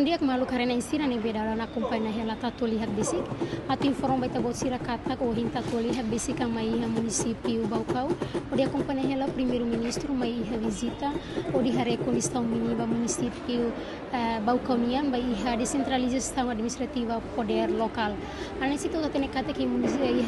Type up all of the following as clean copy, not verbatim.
Bom dia, malu karena insira ni beda na companhia ela tatu lihat bisik. Atu inform baita bot sira kata ko hinta tu lihat bisik ang mai ha município Baucau. O dia companhia ela primeiro ministro mai ha visita o di hare condição mínima município Baucaunian mai ha descentralização administrativa poder local. Além disso, tem kata que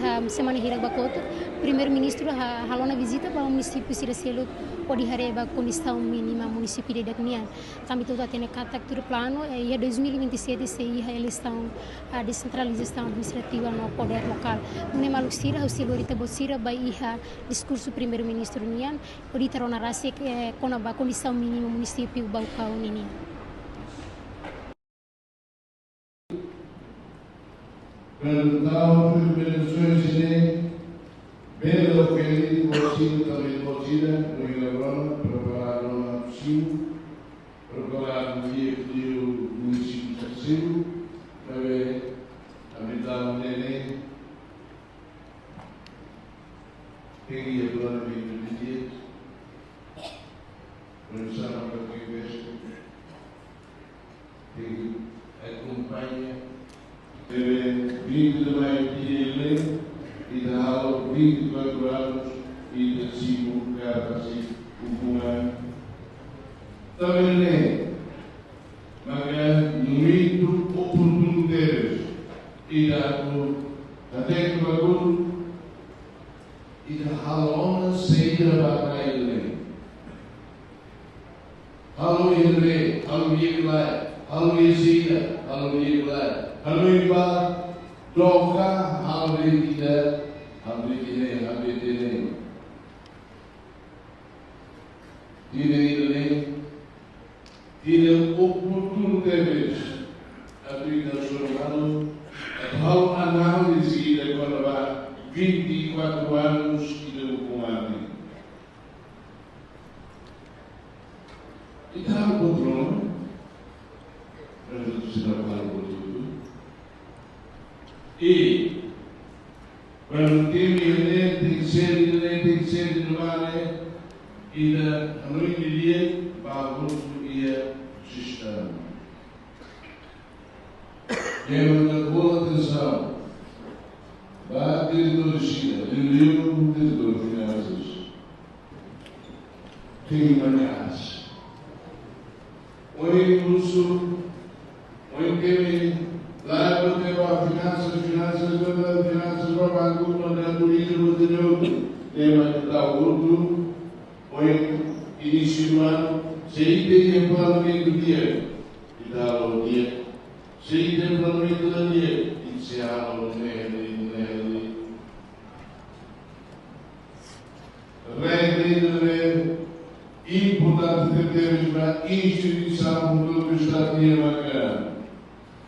ha semana hira bakoto primeiro ministro ha halona visita para o município sira selo o di hare ba condição mínima município de Dagnian. Também tudo tem kata que plano e 2027 se a eleição a descentralização administrativa no poder local. Não é maluco sira o silorita bosira vai a discurso primeiro ministro nian o di tarona rase com a condição mínima município Baucau nian. Perguntava eleições de pelo que ele possível também possível no Irlanda preparar uma possível procurar no dia que o município terceiro para habitar um neném queria agora vir no dia começaram a conversa que acompanha vindo de maio de ele e da aula 24 anos e de 5 cartas e um ano também maka numitu oportunidades e da tecnologia e da halona saída para ele. Halo ele, halo ele, halo ele, halo ele, halo ele, toca, halo ele, halo ele, halo ele. Tidak oportunidades aplicacional a análise da quando 24 anos e do comando. E está o controle, mas eu preciso falar por tudo. E quando tem que ser no mar e da noite e dia, bagunço e sistema. Temos boa atenção. Vai diretor de China, diretor de finanças. Tem manhãs. O impulso, o que lá eu tenho a finanças, para o banco, para turismo, tem mais da outro, o início do ano. Sei tem planejamento do dia, e dá o dia. Sei tem planejamento do dia, e se há o nele. Regra importante termos uma instituição do Estado de Amacã.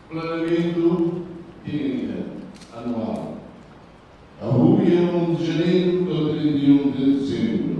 Planejamento anual. A reunião de janeiro ao 31 de dezembro.